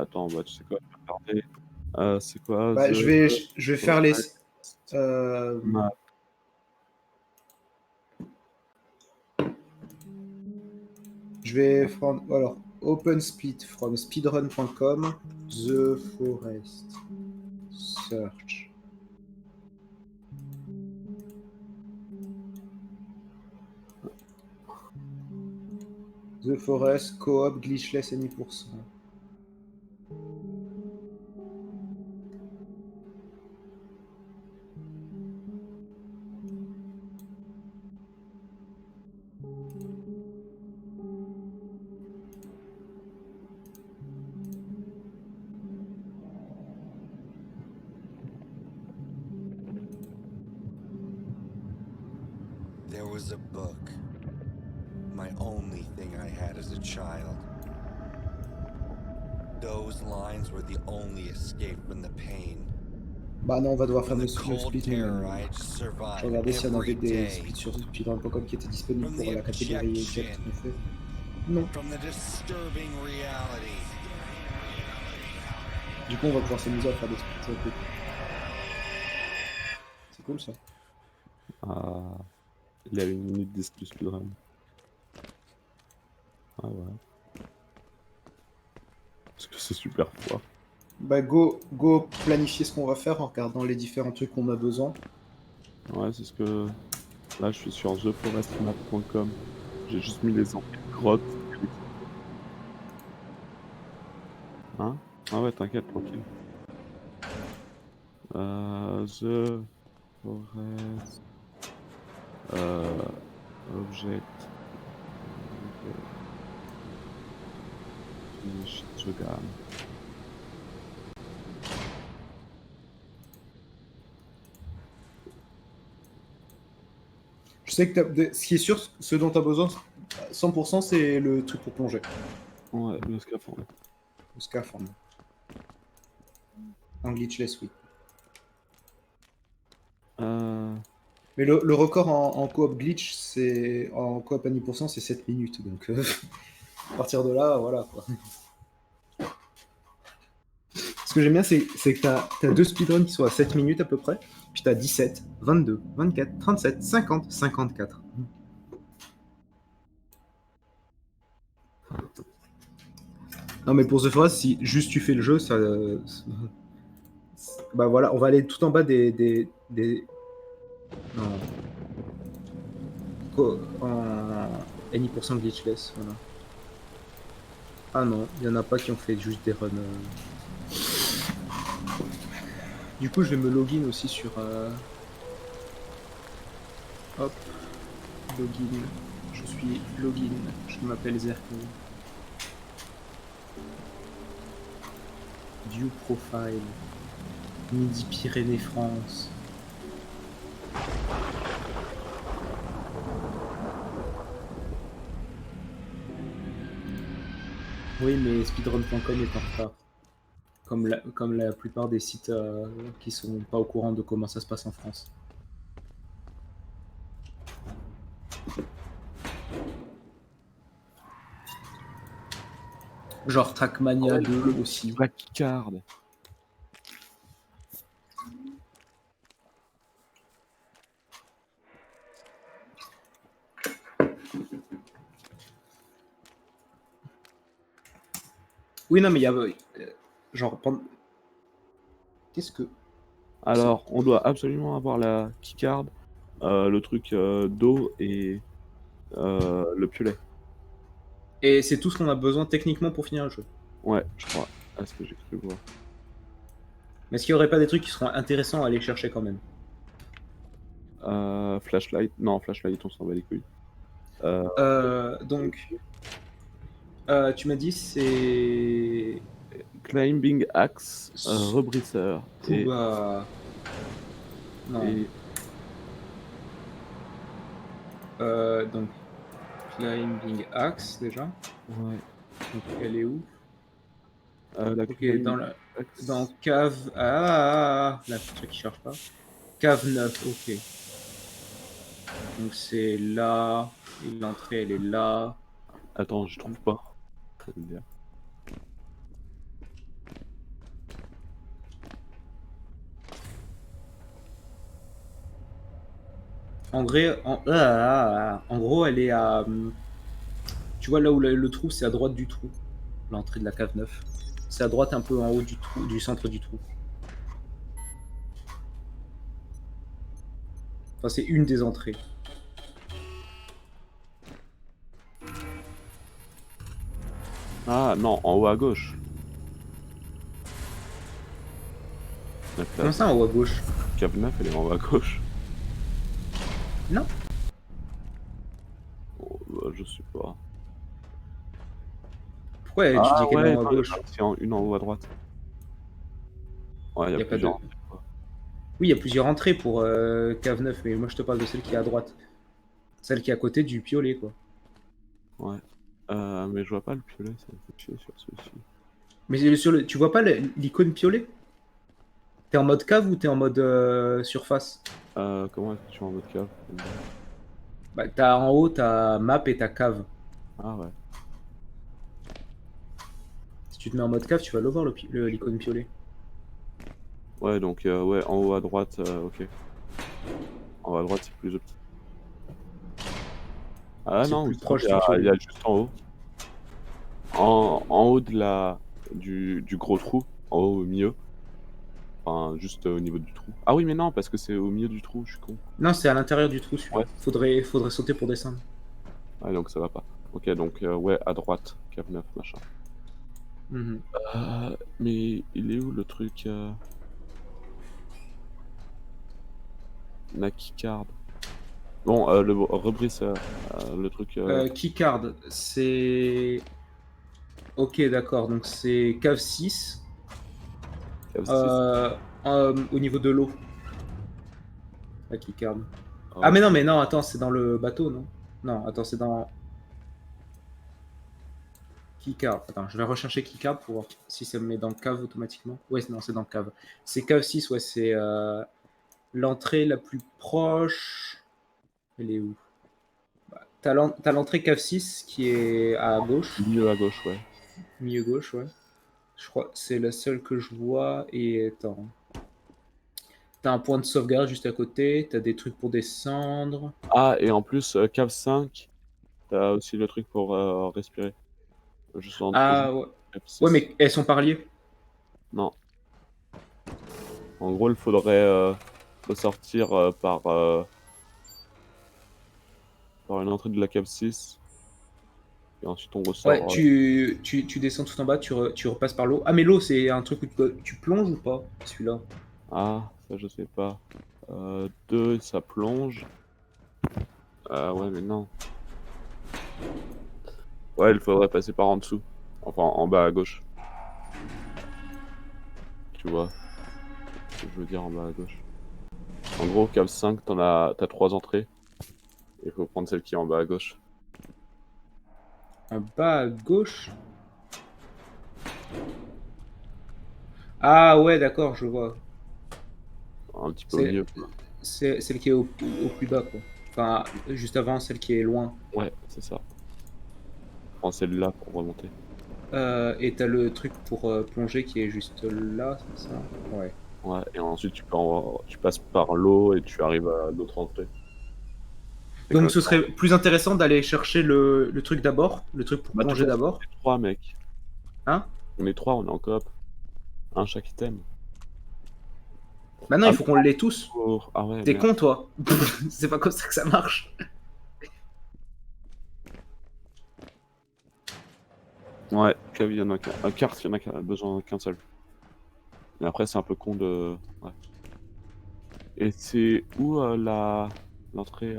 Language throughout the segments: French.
Attends, bah, tu sais quoi? Je vais regarder. C'est quoi Bah, The je vais faire les. Forest euh, Map? je vais prendre. Alors, open speed from speedrun.com. The Forest. Search. The Forest Co-op glitchless any %. There was a book, my only thing I had as a child. Those lines were the only escape from the pain. Bah non, on va devoir faire From le the speed cold nous-mêmes. terror I had to Je survive regardais s'il y en avait every des day. speeds sur speedrun.com qui étaient disponibles From pour the la catégorie exacte objection. qu'on fait. Non. From the disturbing reality. Du coup, on va pouvoir s'amuser à faire des speeds un peu. C'est cool ça. Ah, il a 1 minute 10 du speedrun. Ah ouais. Parce que c'est super fort. Bah go planifier ce qu'on va faire en regardant les différents trucs qu'on a besoin. Ouais, c'est ce que... Là, je suis sur theforestmap.com. J'ai juste mis les entrées de grottes. Hein? Ah ouais, t'inquiète, tranquille. The Forest... Object... Finish the game. Je sais que ce qui est sûr, ce dont tu as besoin, 100%, c'est le truc pour plonger. Ouais, le scaphandre. Le scaphandre. En glitchless, oui. Mais le record en coop glitch, c'est en coop à 10%, c'est 7 minutes. Donc à partir de là, voilà quoi. Ce que j'aime bien, c'est que tu as 2 speedruns qui sont à 7 minutes à peu près. Puis tu as 17, 22, 24, 37, 50, 54. Non, mais pour The Forest, si juste tu fais le jeu, ça. Bah voilà, on va aller tout en bas des... Non. En any% glitchless, voilà. Ah non, il n'y en a pas qui ont fait juste des runs. Du coup, je vais me login aussi sur. Hop, login. Je suis login. Je m'appelle Zerko. View profile. Midi-Pyrénées, France. Oui, mais speedrun.com est en retard. Comme la plupart des sites qui sont pas au courant de comment ça se passe en France. Genre Trackmania 2 aussi. La keycard. Oui, non, mais il y a. Genre. Qu'est-ce que. Alors, on doit absolument avoir la keycard, le truc d'eau et le piolet. Et c'est tout ce qu'on a besoin techniquement pour finir le jeu. Ouais, je crois. Ah, ce que j'ai cru voir. Mais est-ce qu'il n'y aurait pas des trucs qui seront intéressants à aller chercher quand même? Flashlight. Non, flashlight, on s'en bat les couilles. Donc, tu m'as dit c'est. Climbing axe, rebrisseur. Kuba. Non. Et Donc, Climbing Axe déjà. ouais. Donc, elle est où? La Ok, climbing axe. dans cave. Ah, là, le truc qui cherche pas. Cave 9, ok. Donc, c'est là. Et l'entrée, elle est là. Attends, je trouve pas. Ça veut dire. En gros, elle est à. Tu vois là où le trou, c'est à droite du trou. L'entrée de la cave 9. C'est à droite un peu en haut du trou, du centre du trou. Enfin, c'est une des entrées. Ah non, en haut à gauche. La Comment ça en haut à gauche? cave 9, elle est en haut à gauche. Non. Oh, bah, je sais pas. Pourquoi tu Ah dis qu'elle est ouais, en haut à non, gauche? c'est une en haut à droite. Ouais, il y a Y a pas de. plusieurs. Oui, il y a plusieurs entrées pour cave 9, mais moi je te parle de celle qui est à droite. Celle qui est à côté du piolet, quoi. Ouais. Mais je vois pas le piolet, ça me fait chier sur celui-ci. Mais tu vois pas l'icône piolet? T'es en mode cave ou t'es en mode surface? Comment est-ce que tu es en mode cave? Bah, en haut, t'as map et t'as cave. Ah ouais. Si tu te mets en mode cave, tu vas le voir l'icône piolet. Ouais, donc ouais, en haut à droite, ok. En haut à droite, c'est plus petit. Ah C'est non, plus ou sinon, proche du piolet. il y a juste en haut. En haut du gros trou, en haut au milieu. Enfin, juste au niveau du trou. Ah oui, mais non, parce que c'est au milieu du trou, je suis con. Non, c'est à l'intérieur du trou Ouais, celui-là. Faudrait sauter pour descendre. ouais, donc ça va pas. Ok, donc ouais, à droite, cave 9, machin. Mhm. Mais il est où le truc la keycard? Bon, rebrise le truc. Keycard, c'est. Ok, d'accord. Donc c'est cave 6 Cave 6. au niveau de l'eau. La keycard. Ah, Ok. mais non, attends, c'est dans le bateau, non? Non, attends, c'est dans keycard. Attends, je vais rechercher keycard pour voir si ça me met dans cave automatiquement. Ouais, non, c'est dans cave. C'est cave 6, ouais, c'est l'entrée la plus proche. Elle est où? T'as l'entrée cave 6 qui est à gauche, Milieu à gauche, ouais. milieu gauche, ouais. Je crois que c'est la seule que je vois. Et attends. T'as un point de sauvegarde juste à côté. T'as des trucs pour descendre. Ah, et en plus, cave 5, t'as aussi le truc pour respirer. Juste en dessous. Ah ouais. Cave Ouais, 6. mais elles sont par liées. Non. En gros, il faudrait ressortir par une entrée de la cave 6. Et ensuite, on Ouais, ressort. tu descends tout en bas, tu repasses par l'eau. Ah, mais l'eau, c'est un truc où tu plonges ou pas, celui-là? Ah, ça, je sais pas. 2, ça plonge. Ouais, mais non. Ouais, il faudrait passer par en dessous. Enfin, en bas à gauche. Tu vois ce que je veux dire en bas à gauche. En gros, cave 5, t'as 3 entrées. Il faut prendre celle qui est en bas à gauche. En bas à gauche? Ah ouais, d'accord, je vois. Un petit peu au C'est milieu. c'est celle qui est au plus bas, quoi. Enfin, juste avant, celle qui est loin. Ouais, c'est ça. Prends celle-là pour remonter. Et t'as le truc pour plonger qui est juste là, c'est ça? Ouais. Ouais, et ensuite tu passes par l'eau et tu arrives à l'autre entrée. C'est Donc comme ce ça. serait plus intéressant d'aller chercher le truc d'abord, le truc pour Bah, de toute plonger façon, on d'abord. est 3, mec. Hein? On est 3, on est en coop. Un chaque item. Bah non, Ah, il faut qu'on l'ait tous. ah ouais, T'es merde. con, toi. C'est pas comme ça que ça marche. Ouais, cave, il y en a qu'un. Carte, il y en a besoin qu'un seul. Mais après, c'est un peu con de. Ouais. Et c'est où l'entrée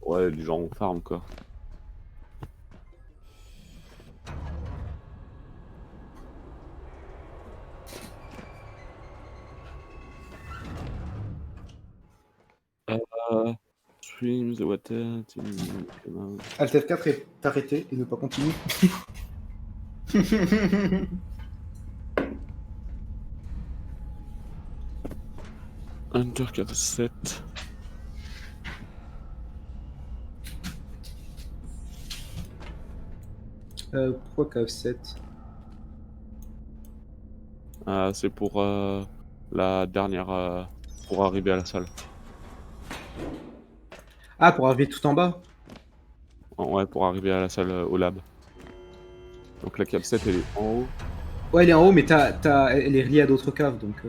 Ouais, du genre on farm quoi. Euh, Swim the water. Alt F4 est arrêté et ne pas continuer. Hunter 47. Pourquoi KF7? C'est pour la dernière. Pour arriver à la salle. Ah, pour arriver tout en bas? Ouais, pour arriver à la salle, au lab. Donc la cave 7, elle est en haut. Ouais, elle est en haut, mais elle est reliée à d'autres caves, donc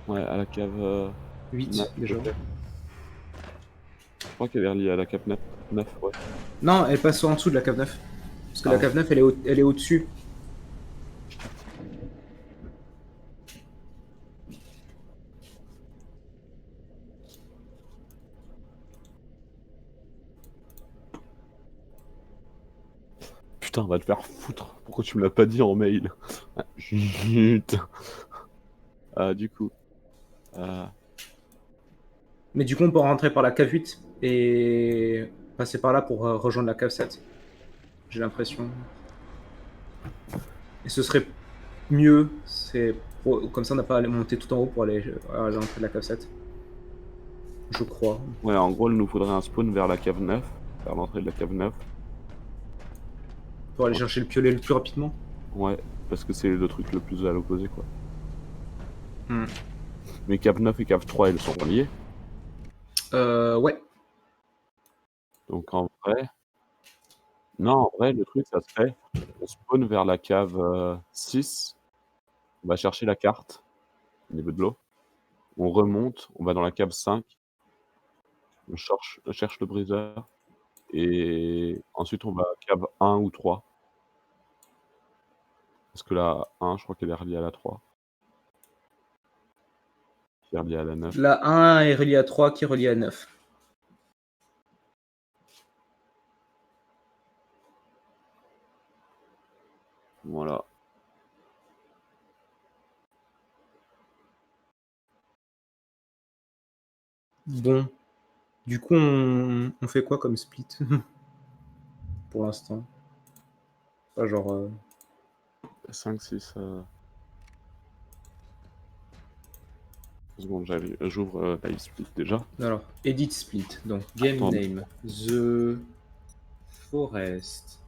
Ouais, à la cave 9 8 déjà. peut-être. Je crois qu'elle est reliée à la cave 9, 9 ouais. Non, elle passe en dessous de la cave 9. Parce que Ah la ouais. cave 9, elle est au-dessus. Putain, va te faire foutre. Pourquoi tu me l'as pas dit en mail? Ah, chut. Du coup, heu, Mais du coup, on peut rentrer par la cave 8 et passer par là pour rejoindre la cave 7. J'ai l'impression. Et ce serait mieux, comme ça on n'a pas à aller monter tout en haut pour aller à l'entrée de la cave 7. Je crois. ouais, en gros, il nous faudrait un spawn vers la cave 9, vers l'entrée de la cave 9. Pour aller Ouais, chercher le piolet le plus rapidement. ouais, parce que c'est le truc le plus à l'opposé, quoi. Hmm. Mais cave 9 et cave 3, elles sont reliées. Ouais. Donc en vrai non, en vrai, le truc, ça serait, on spawn vers la cave, 6, on va chercher la carte au niveau de l'eau. On remonte, on va dans la cave 5, on cherche le briseur et ensuite on va à cave 1 ou 3. Parce que la 1, je crois qu'elle est reliée à la 3, qui est reliée à la 9. La 1 est reliée à 3 qui est reliée à 9. Voilà. Bon. Du coup, on fait quoi comme split pour l'instant? Pas genre. 5, 6, 2 secondes, j'ouvre, Live Split déjà. Alors, edit split. Donc, game Attends, name. The Forest.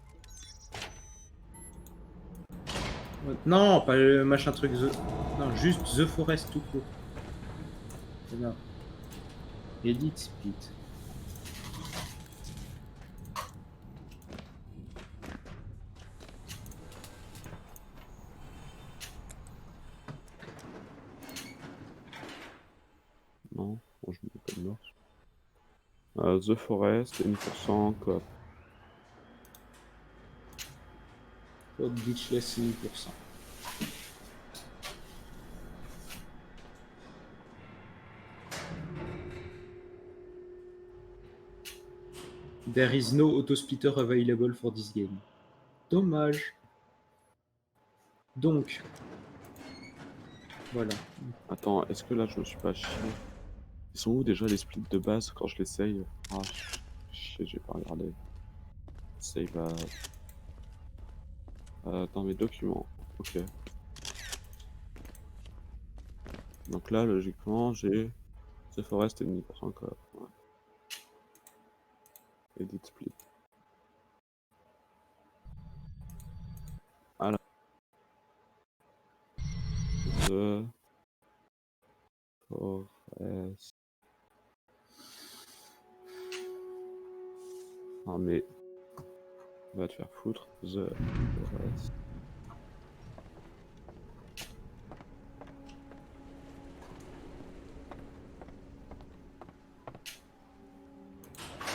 Non, pas le machin truc The. Non, juste The Forest tout court. C'est bien. Edit split. non, bon, je mets pas de mort. The Forest, 1% coop. Code glitchless 1000%. There is no autosplitter available for this game. Dommage. Donc, voilà. Attends, est-ce que là, je me suis pas chié? Ils sont où déjà les splits de base quand je les save? Ah, chier, j'ai pas regardé. Save dans mes documents. Ok. Donc là, logiquement, j'ai The Forest et 10% coop. Ouais. Edit split. Alors. The Forest. Ah mais va te faire foutre. The Forest.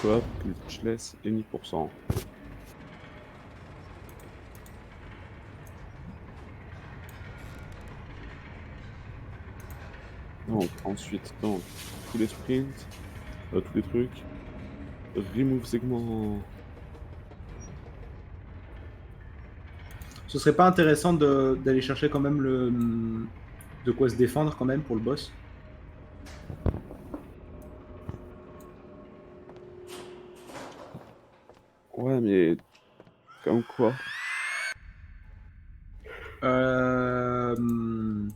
Coop, glitchless et 10%. Donc ensuite, donc tous les sprints, tous les trucs. Remove segment. Ce serait pas intéressant d'aller chercher quand même de quoi se défendre quand même pour le boss? Ouais, mais comme quoi? Hmm.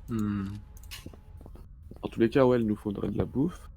Hmm. En tous les cas, ouais, il nous faudrait de la bouffe.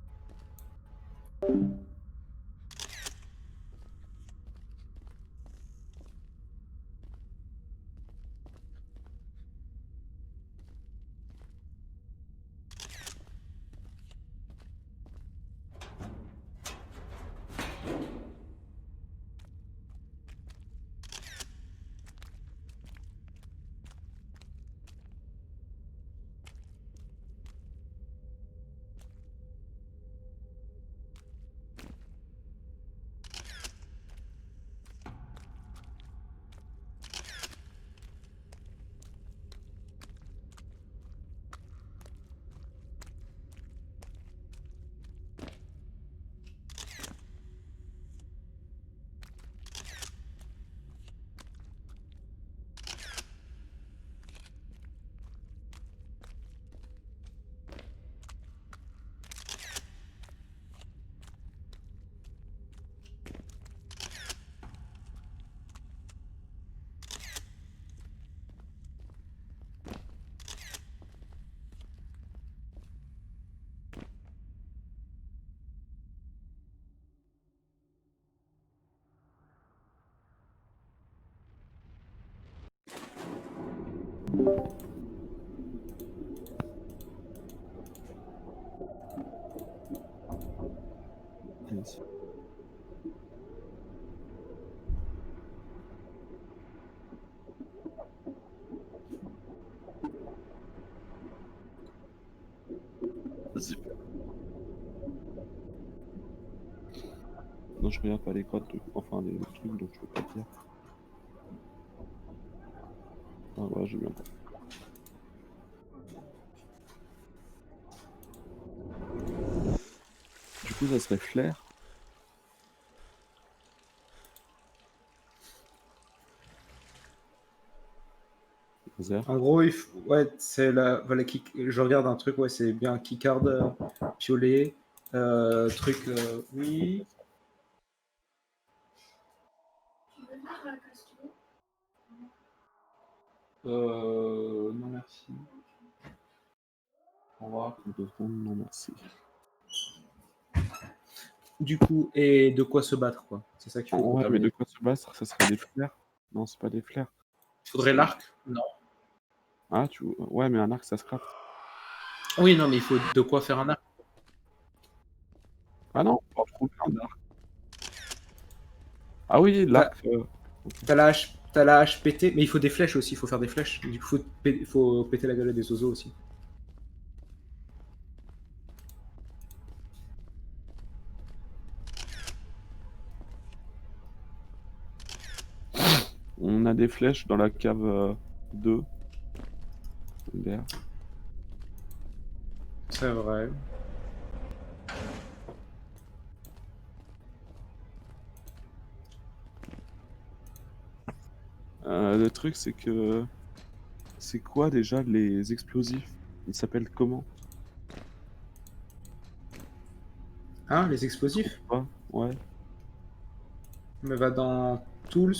Vas-y. Vas-y. Non, je regarde pas les codes, enfin les trucs, donc je peux pas te dire. Ah ouais, j'ai bien compris. Du coup, ça serait flair. Laser. En gros, ouais, c'est la. Voilà, je regarde un truc, ouais, c'est bien keycard piolet. Truc. Oui. Non, merci. Au revoir. 2 secondes, non merci. Du coup, et de quoi se battre, quoi. C'est ça qu'il faut Ouais, mais de déterminer. quoi se battre? Ça serait des flares? Non, c'est pas des flares. Il faudrait l'arc? Non. Ah, ouais, mais un arc, ça se crafte. Oui, non, mais il faut de quoi faire un arc. Ah non, on va trouver un arc. Ah oui, l'arc. T'as la hache pétée, mais il faut des flèches aussi, il faut faire des flèches. Du coup, faut péter la gueule des oiseaux aussi. On a des flèches dans la cave 2. D'air. C'est vrai. Le truc, c'est que. C'est quoi déjà les explosifs? Ils s'appellent comment? Hein, les explosifs? Ouais. Mais va dans Tools.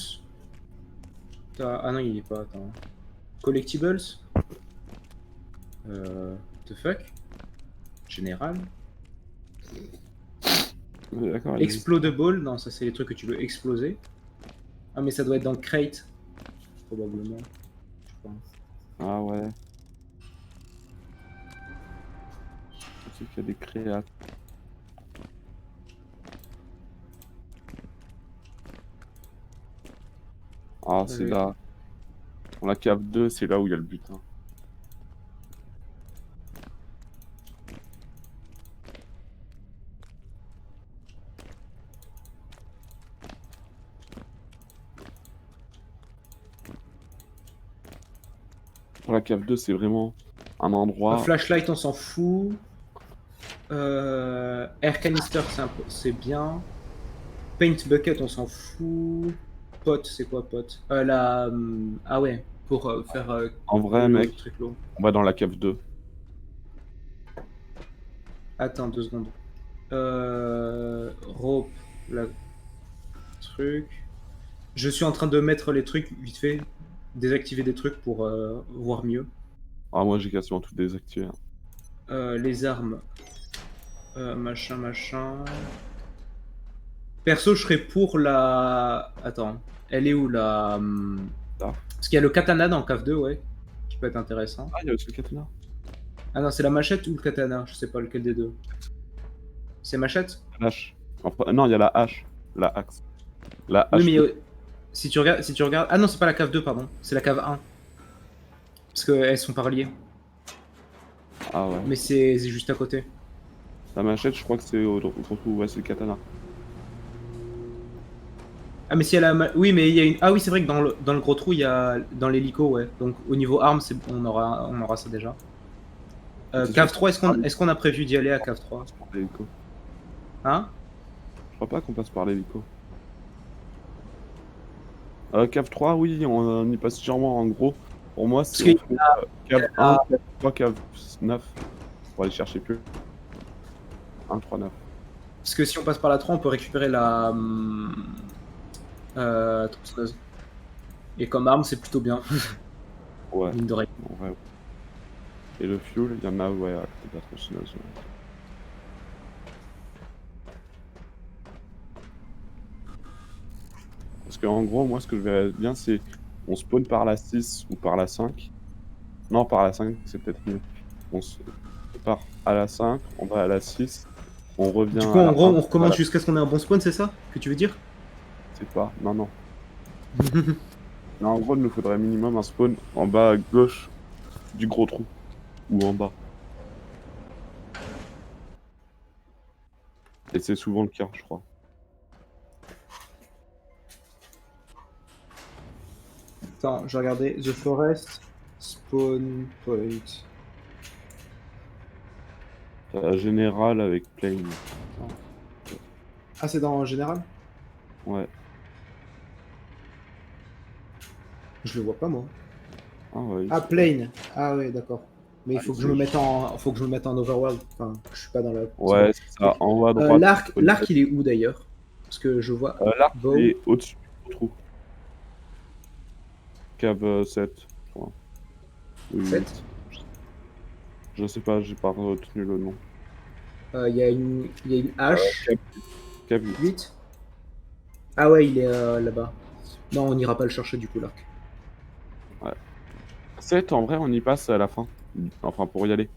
Ah non, il est pas. Attends. Collectibles. The fuck? Général. D'accord. Explodable. Non, ça c'est les trucs que tu veux exploser. Ah, mais ça doit être dans Crate. Probablement. Je pense. Ah ouais. Je sais qu'il y a des créates. Ah, c'est Oui. là. Dans la cave 2, c'est là où il y a le butin. Pour la cave 2, c'est vraiment un endroit. Flashlight, on s'en fout. Air canister, c'est bien. Paint bucket, on s'en fout. Pot, c'est quoi pot? Ah ouais, pour faire En vrai, le mec, truc lourd. on va dans la cave 2. Attends 2 secondes. Rope, truc. Je suis en train de mettre les trucs vite fait, désactiver des trucs pour voir mieux. Ah, moi, j'ai quasiment tout désactivé. Les armes, machin. Perso, je serais pour la. Attends, elle est où la. Là. Parce qu'il y a le katana dans CAF 2, ouais, qui peut être intéressant. Ah, il y a aussi le katana. Ah non, c'est la machette ou le katana? Je sais pas lequel des deux. C'est machette? Hache. Enfin, non, il y a la hache. La axe. La Oui, hache. mais si tu regardes. Ah non, c'est pas la cave 2, pardon. C'est la cave 1. Parce qu'elles sont pas reliées. Ah ouais. Mais c'est juste à côté. La machette, je crois que c'est au trou. Ouais, c'est le katana. Ah, mais si elle a. Oui, mais il y a une. Ah oui, c'est vrai que dans le gros trou, il y a. Dans l'hélico, ouais. Donc au niveau armes, on aura ça déjà. Cave 3, est-ce qu'on a prévu d'y aller à Cave 3? Par l'hélico. Hein? Je crois pas qu'on passe par l'hélico. Cave 3, oui, on y passe sûrement en gros. Pour moi, c'est cave 1, cave 3, cave 9. Pour aller chercher plus. 1, 3, 9. Parce que si on passe par la 3, on peut récupérer la. Tronçonneuse. Et comme arme, c'est plutôt bien. Ouais. Mine de rien. Ouais. Et le fuel, il y en a, ouais, à côté de la tronçonneuse. Ouais. Parce qu'en gros, moi, ce que je verrais bien, c'est on spawn par la 6 ou par la 5. Non, par la 5, c'est peut-être mieux. On se part à la 5, on va à la 6, on revient Du coup, à en la gros, 1, on on va à recommence la... jusqu'à ce qu'on ait un bon spawn, c'est ça que tu veux dire? C'est pas... Non, non. Non, en gros, il nous faudrait minimum un spawn en bas à gauche du gros trou. Ou en bas. Et c'est souvent le cas, je crois. Attends, je regardais The Forest Spawn Point. Général avec Plain. Ah, c'est dans général? Ouais. Je le vois pas, moi. Ah ouais. Ah, Plane. Ah ouais, d'accord. Mais il Ah, faut que je ici, me mette en, faut que je me mette en overworld. Enfin, je suis pas dans la. C'est bon. ouais, c'est ça. En haut à droite. L'arc, il est où d'ailleurs? Parce que je vois L'arc, il bow. est au-dessus du gros trou. Cave 7. Enfin, ou 7. 8. Je sais pas, j'ai pas retenu le nom. Il y a une hache. Cave, cave 8. 8. Ah ouais, il est là-bas. Non, on n'ira pas le chercher du coup, l'arc. Ouais. 7, en vrai, on y passe à la fin. Enfin, pour y aller.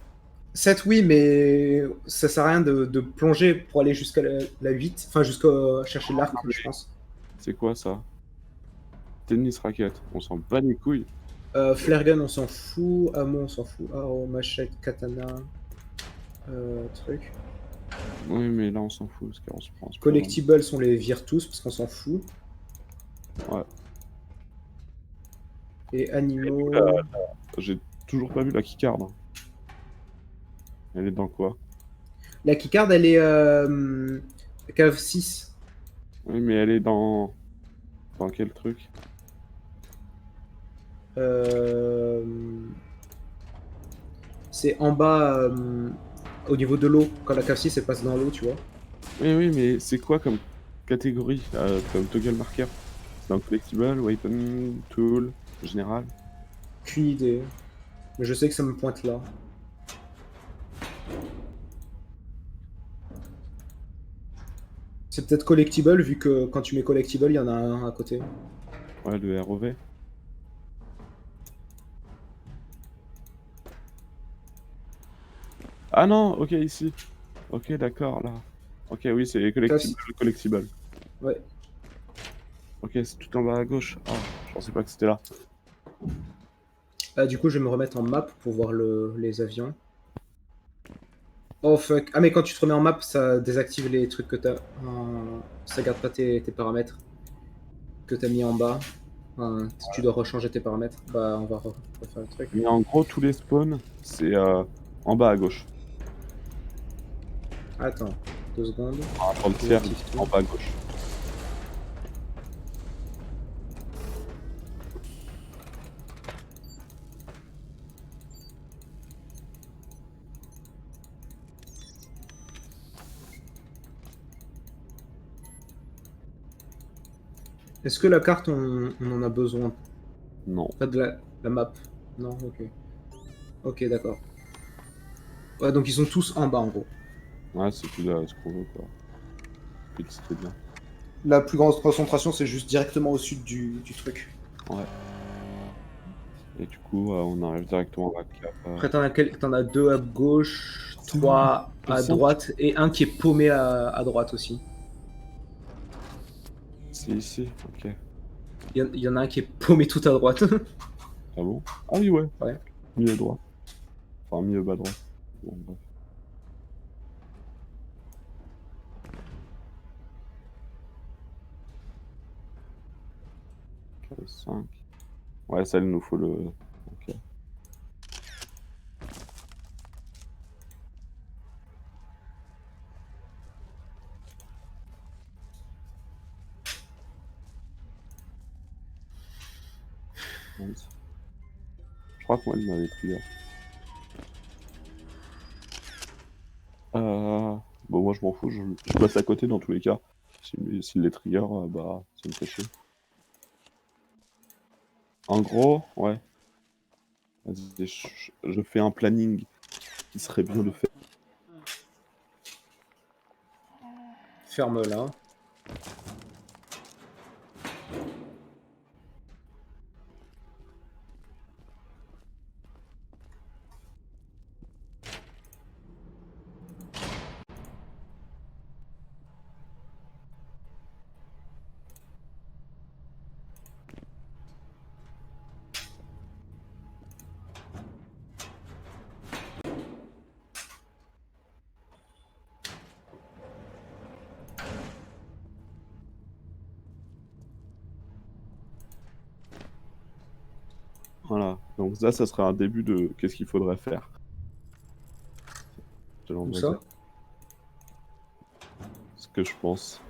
7, oui, mais ça sert à rien de plonger pour aller jusqu'à la 8. Enfin, jusqu'à chercher l'arc, Non, mais je pense. c'est quoi ça? Tennis racket. On s'en bat les couilles. Flare gun, on s'en fout. Ammo, on s'en fout. Arrow, machette, katana. Truc. Oui, mais là, on s'en fout parce qu'on se prend. Collectibles, on les vire tous parce qu'on s'en fout. Ouais. Et animaux. J'ai toujours pas vu la keycard. Hein. Elle est dans quoi? La keycard, elle est cave 6. Oui, mais elle est dans. Dans quel truc? C'est en bas, au niveau de l'eau. Quand la cave 6 elle passe dans l'eau, tu vois. Oui, oui, mais c'est quoi comme catégorie? Comme toggle marker? C'est dans collectible, weapon, tool, général? Aucune idée. Mais je sais que ça me pointe là. C'est peut-être collectible, vu que quand tu mets collectible, il y en a un à côté. Ouais, le ROV. Ah non, ok, ici. Ok, d'accord, là. Ok, oui, c'est collectible, collectible. Ouais. Ok, c'est tout en bas à gauche. Ah, je pensais pas que c'était là. Ah, du coup, je vais me remettre en map pour voir les avions. Oh fuck. Ah, mais quand tu te remets en map, ça désactive les trucs que t'as. Ça garde pas tes paramètres que t'as mis en bas. Enfin, tu dois rechanger tes paramètres. Bah, on va refaire le truc. Mais en gros, tous les spawns, c'est en bas à gauche. Attends, 2 secondes. Dans le tiers, Désactive tout. en bas à gauche. Est-ce que la carte, on en a besoin? Non. Pas de la map. Non, ok. Ok, d'accord. Ouais, donc ils sont tous en bas en gros. Ouais, c'est tout ce qu'on veut, quoi. Puis c'est bien. La plus grande concentration, c'est juste directement au sud du truc. Ouais. Et du coup, on arrive directement à la cave. Après, t'en as 2 à gauche, C'est 3 bon. à Le droite, et un qui est paumé à droite aussi. C'est ici, ok. Il y en a un qui est paumé tout à droite. Ah bon? Ah oui, ouais. Ouais. Milieu droit. Enfin, milieu bas droit. Bon, bref. Ok, 5. Ouais, ça, il nous faut le... Ok. Nice. Je crois que moi, il m'avait trigger. Bon, moi, je m'en fous. Je passe à côté dans tous les cas. S'il les trigger, bah, ça me fait chier. En gros, ouais. Vas-y, je fais un planning qui serait bien de faire. Ferme-la. Voilà, donc ça serait un début de qu'est-ce qu'il faudrait faire, selon Où moi, ça? ce que je pense.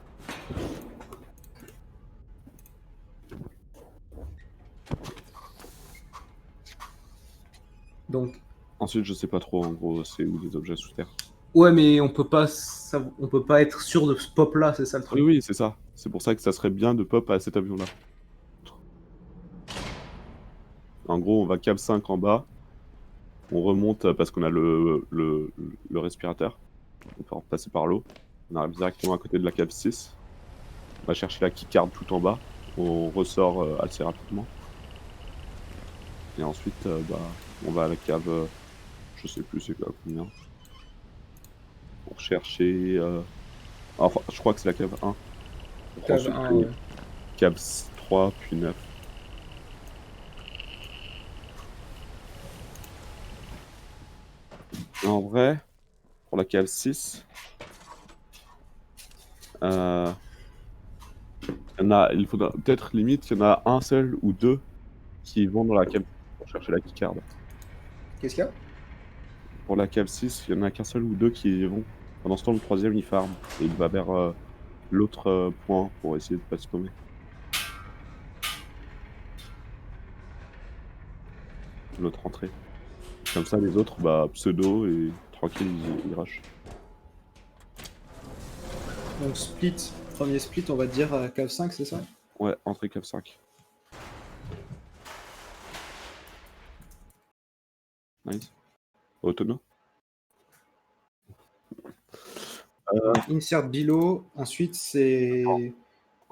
Donc, Ensuite, je sais pas trop, en gros, c'est où les objets sous terre. ouais, mais on peut pas être sûr de ce pop-là, c'est ça le Oui, truc. oui, c'est ça. C'est pour ça que ça serait bien de pop à cet avion-là. En gros, on va cab 5 en bas, on remonte parce qu'on a le respirateur, on peut repasser par l'eau. On arrive directement à côté de la cab 6. On va chercher la keycard tout en bas, on ressort assez rapidement. Et ensuite, on va à la cave, je sais plus c'est quoi, combien. Pour chercher. Enfin, je crois que c'est la cave 1. On prend Cave ensuite 1, les ouais. caves 3 puis 9. En vrai, pour la cave 6, il faudra peut-être limite qu'il y en a un seul ou deux qui vont dans la cave pour chercher la keycard. Qu'est-ce qu'il y a? Pour la cave 6, il y en a qu'un seul ou deux qui y vont. Pendant ce temps, le troisième il farm et il va vers l'autre point pour essayer de pas se tomber. L'autre entrée. Comme ça, les autres, pseudo et tranquille, ils rushent. Donc split, premier split, on va dire à cave 5, c'est ça? Ouais, entrée cave 5. Nice. Autono. Donc, insert below, ensuite c'est...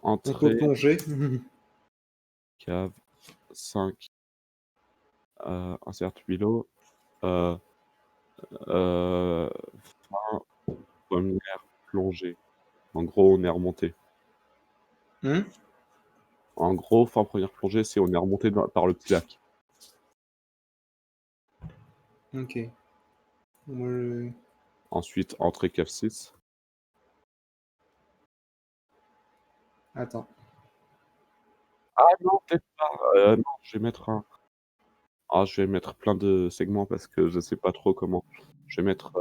On peut Entrée plonger. cave 5. Insert below. Fin, première plongée. En gros, on est remonté. En gros, fin première plongée, c'est on est remonté par le petit lac. Ok. Moi, je- Ensuite, entrée cave 6. Attends. Ah non, peut-être pas. Non, je vais mettre un. Ah, je vais mettre plein de segments parce que je sais pas trop comment. Je vais mettre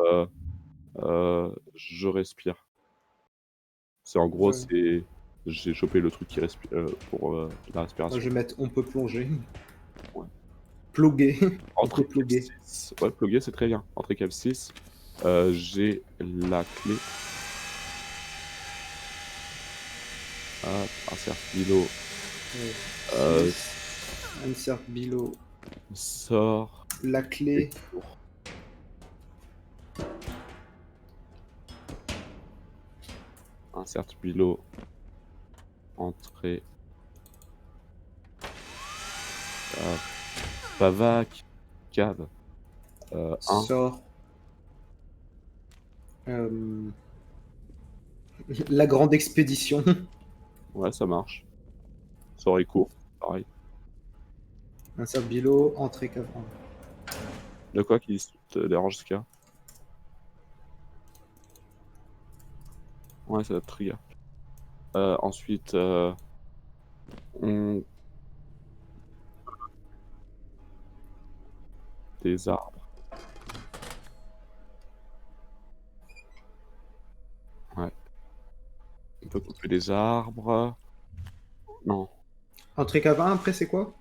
je respire. C'est en gros, Ouais. c'est j'ai chopé le truc qui respire pour la Moi, respiration. je vais mettre on peut plonger. Ouais. Ploguer. On Entrée peut cave ploguer. 6. Ouais, plugger, c'est très bien. Entrée cave 6. J'ai la clé. Hop, insert below. Insert below. Sort. La clé. Insert below. Entrée. Pavac. Cave. 1. Sort. La grande expédition. Ouais, ça marche. Sort est court. Pareil. Insert below. Entrée cave 1. De quoi qui te dérange ce cas? Ouais, ça va te trigger. Ensuite, on... des arbres. Ouais. On peut couper des arbres. Non. Entrée cave 1, après c'est quoi?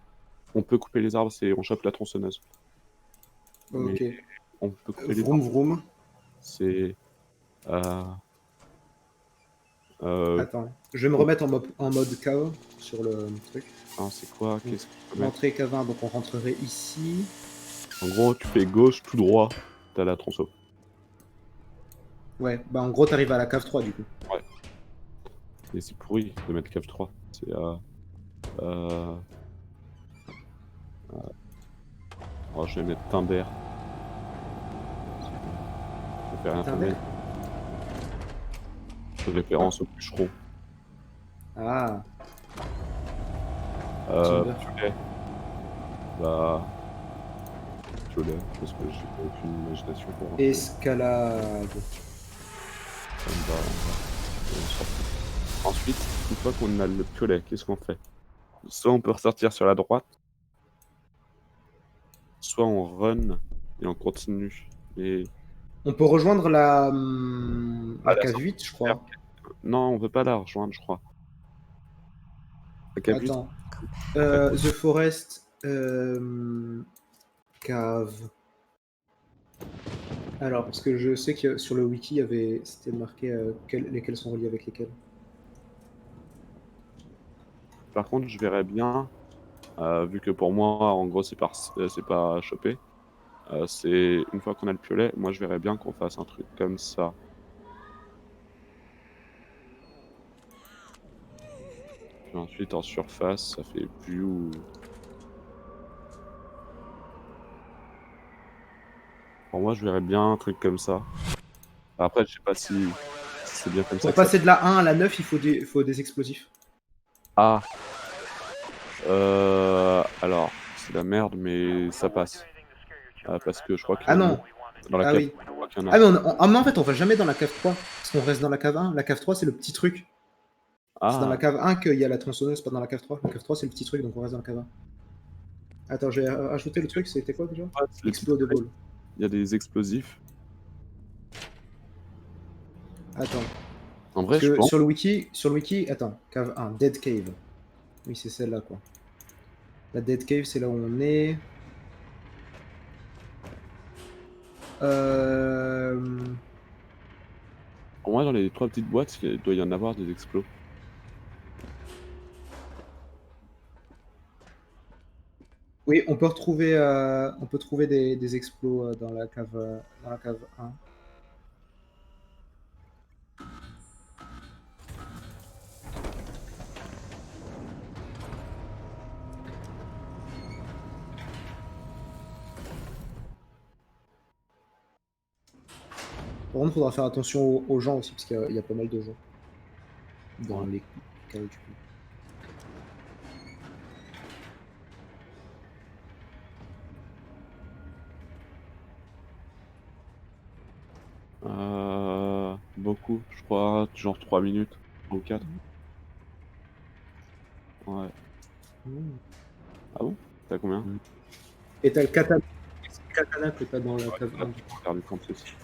On peut couper les arbres, c'est on chope la tronçonneuse. Ok. Mais on peut couper les Vroom arbres. vroom. C'est... Attends. Je vais me remettre en mode cave sur le truc. non, c'est quoi? Qu'est-ce qu'on peut mettre? Entrée cave 1, donc on rentrerait ici. En gros, tu fais gauche, tout droit, t'as la tronçon. Ouais, bah en gros t'arrives à la cave 3 du coup. Ouais. Et c'est pourri de mettre cave 3. C'est... Oh, je vais mettre Timber. Ça fait rien Timber? tomber. De référence au bûcheron. Ah, Timber. Violet. Bah... Violet, parce que j'ai aucune imagination pour... Escalade. Ça me va, on s'en fout. Ensuite, une fois qu'on a le piolet, qu'est-ce qu'on fait? Soit on peut ressortir sur la droite, soit on run et on continue. Et On peut rejoindre la, Ah, la la cave sortie 8, je crois. non, on veut pas la rejoindre, je crois. La cave 8, Attends. en fait, The Forest. Cave. Alors, parce que je sais que sur le wiki, c'était marqué lesquels sont reliés avec lesquels. par contre, je verrais bien, vu que pour moi, en gros, c'est pas chopé. C'est une fois qu'on a le piolet, moi je verrais bien qu'on fasse un truc comme ça. Puis ensuite en surface, ça fait view. Pour moi, je verrais bien un truc comme ça. Après, je sais pas si c'est bien comme ça Pour que ça. passer de la 1 à la 9, il faut des explosifs. Ah, alors, c'est la merde, mais ça passe. Parce que je crois Ah que non. dans la Ah cave, oui. je crois qu'il y en a. Ah mais, mais en fait, on va jamais dans la cave 3. Parce qu'on reste dans la cave 1. La cave 3, c'est le petit truc. C'est dans la Ah, cave 1 qu'il y a la tronçonneuse, pas dans la cave 3. La cave 3, c'est le petit truc, donc on reste dans la cave 1. Attends, j'ai ajouté le truc, c'était quoi déjà? c'est le petit truc. Explodable. Il y a des explosifs. Attends. En Parce vrai, je que pense. sur le wiki, attends, cave 1, Dead Cave. Oui, c'est celle-là, quoi. La Dead Cave, c'est là où on est. Euh... Pour moi, dans les 3 petites boîtes, il doit y en avoir des explos. Oui, on peut trouver des explos dans la cave 1. Par contre, il faudra faire attention aux gens aussi, parce qu'il y a pas mal de gens dans Ouais. les caves du coup. Beaucoup, je crois, genre 3 minutes ou 4. Ouais. Mmh. Ah bon? T'as combien? Et t'as le katana. C'est le katana que t'as dans la Ouais, cave là, 1. tu peux faire du compte aussi.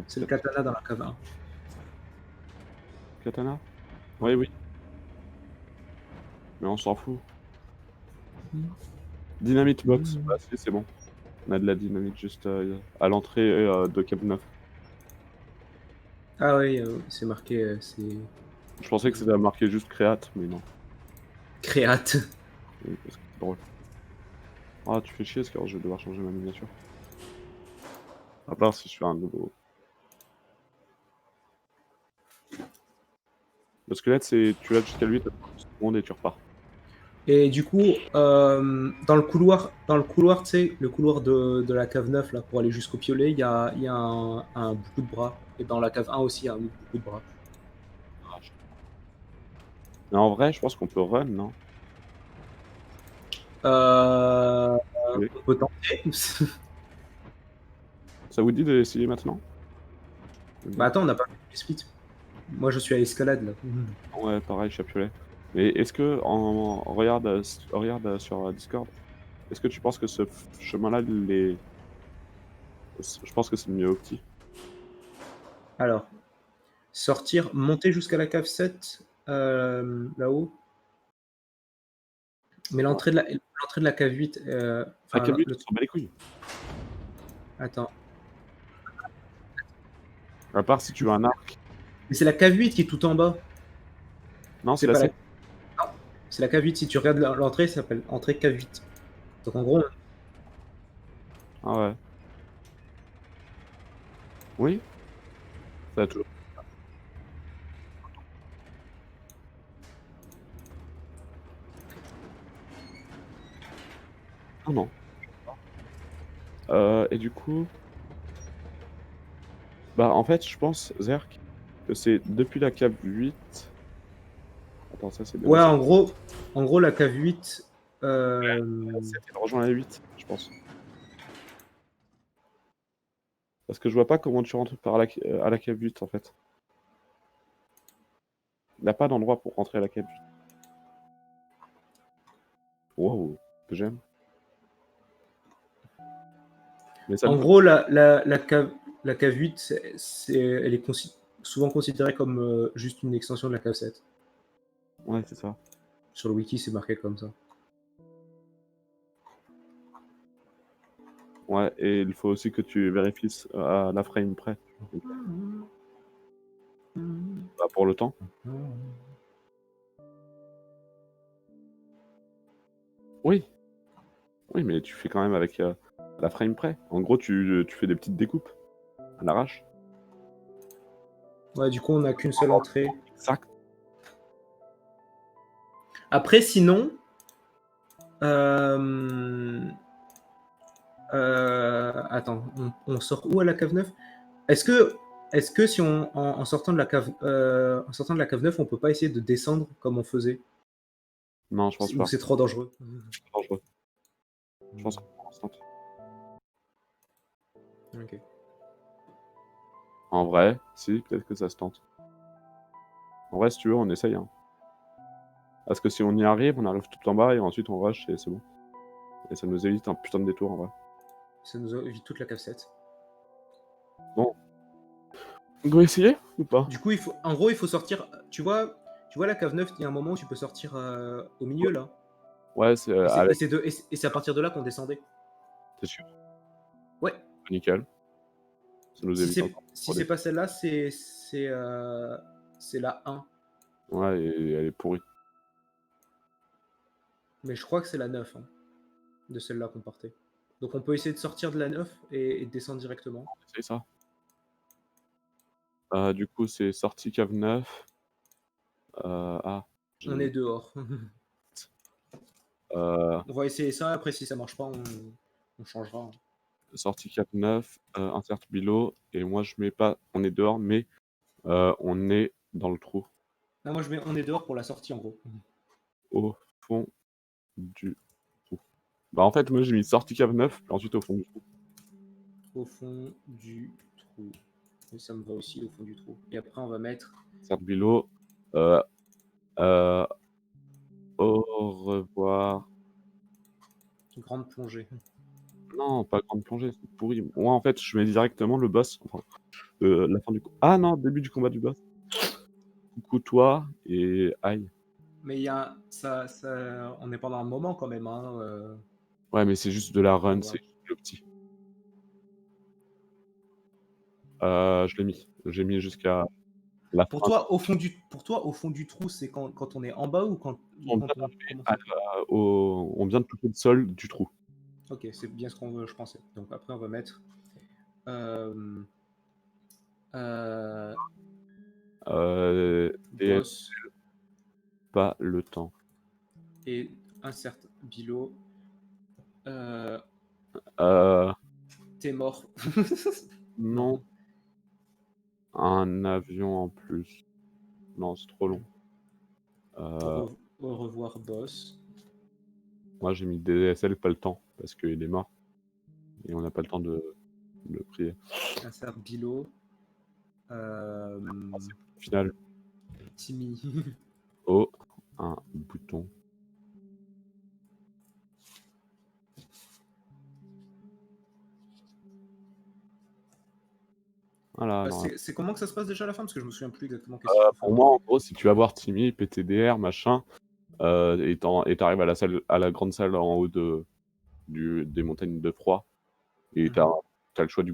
C'est le 37. katana dans la cave 1. Katana? Ouais. Oui, oui, mais on s'en fout. Mmh. Dynamite box, Mmh. bah si, c'est bon. On a de la dynamite juste à l'entrée de Cave 9. Ah oui, c'est marqué, c'est Je pensais que c'était marqué juste créate, mais non. créate. Oui, parce que c'est drôle. Ah, tu fais chier, parce que alors, je vais devoir changer ma miniature. À part si je fais un nouveau. Le squelette, c'est tu l'as jusqu'à lui, t'as 30 secondes et tu repars. Et du coup, dans le couloir, tu sais, le couloir de la cave 9, là, pour aller jusqu'au piolet, il y a un bout de bras. Et dans la cave 1 aussi, il y a un autre bout de bras. Mais en vrai, je pense qu'on peut run, non? Euh, Oui. on peut tenter. Ça vous dit d'essayer maintenant? Bah attends, on n'a pas fait le split. Moi, je suis à escalade, là. Ouais, pareil, je suis à piolet. Mais est-ce que, regarde, regarde sur Discord, est-ce que tu penses que ce chemin-là, je pense que c'est mieux au petit. Alors, sortir, monter jusqu'à la cave 7, là-haut. Mais Ouais. l'entrée de la cave 8, La enfin, K8, on s'en bat les couilles. attends. À part si tu veux un arc. Mais c'est la cave 8 qui est tout en bas. Non, c'est C'est la pas la 7. Non, c'est la cave 8. Si tu regardes l'entrée, ça s'appelle entrée cave 8. Donc en gros, Ah ouais. Oui, ça a toujours. Non, non. Et du coup, bah en fait, je pense, Zerk, que c'est depuis la cave 8. Attends, ça c'est bien ouais, la 7. en gros, la cave 8, La 7, il rejoint la 8, je pense. Parce que je vois pas comment tu rentres à la cave 8 en fait. Il n'y a pas d'endroit pour rentrer à la cave 8. Waouh, que j'aime. Mais ça En le gros, la cave 8, elle est souvent considérée comme juste une extension de la cave 7. ouais, c'est ça. Sur le wiki, c'est marqué comme ça. Ouais, et il faut aussi que tu vérifies à la frame près. Bah, pour le temps. Oui. Oui, mais tu fais quand même avec la frame près. En gros, tu fais des petites découpes à l'arrache. Ouais, du coup, on n'a qu'une seule entrée. Exact. Après, sinon, attends, on sort où à la cave 9? Est-ce que si en sortant de la cave, en sortant de la cave 9, on peut pas essayer de descendre comme on faisait? Non, je pense Ou pas. c'est trop dangereux? C'est dangereux. Je pense qu'on se tente. Ok. En vrai, si, peut-être que ça se tente. En vrai, si tu veux, on essaye. Hein. Parce que si on y arrive, on arrive tout en bas et ensuite on rush et c'est bon. Et ça nous évite un putain de détour en vrai. Ça nous évite toute la cave 7. Bon. On doit essayer ou pas? Du coup, en gros, il faut sortir. Tu vois la cave 9, il y a un moment où tu peux sortir au milieu là. Ouais, c'est Et avec. c'est à partir de là qu'on descendait. T'es sûr? Ouais. Nickel. Ça nous évite encore. Si c'est pas celle-là, c'est la 1. Ouais, et elle est pourrie. Mais je crois que c'est la 9, hein, de celle-là qu'on partait. Donc on peut essayer de sortir de la 9 et de descendre directement. C'est ça. Du coup, c'est sortie cave 9. Ah. On est dehors. Euh, On va essayer ça, après si ça marche pas, on changera. Hein. sortie cave 9, insert below. Et moi, je mets pas. On est dehors, mais on est dans le trou. Ah, moi je mets on est dehors pour la sortie en gros. Au fond du trou. Bah, en fait, moi, j'ai mis sortie cave 9, puis ensuite au fond du trou. Au fond du trou. Et ça me va aussi au fond du trou. Et après on va mettre. Insert below. Au revoir. Grande plongée. Non, pas grande plongée, c'est pourri. Moi, en fait, je mets directement le boss. Enfin, la fin du combat. Ah non, début du combat du boss. Coucou toi et aïe. Mais il y a on est pendant un moment quand même. Hein, Ouais, mais c'est juste de la run, Ouais. c'est juste le petit. Je l'ai mis. J'ai mis jusqu'à la Pour fin. toi, au fond du trou, c'est quand on est en bas ou quand On on vient commence on vient de toucher le sol du trou. Ok, c'est bien ce qu'on veut, je pensais. Donc après, on va mettre. Et Boss pas le temps. et insert below. Euh, T'es mort. non. Un avion en plus. Non, c'est trop long. Au revoir, boss. Moi, j'ai mis DSL, pas le temps, parce qu'il est mort. Et on n'a pas le temps de le prier. Insert below. Au final, Timmy. oh, un bouton. Voilà. Alors, C'est comment que ça se passe déjà à la fin? Parce que je me souviens plus exactement qu'est-ce qu'il faut pour faire. moi, en gros, si tu vas voir Timmy, PTDR, machin, et t'arrives à la salle, à la grande salle en haut des montagnes de froid, et t'as le choix du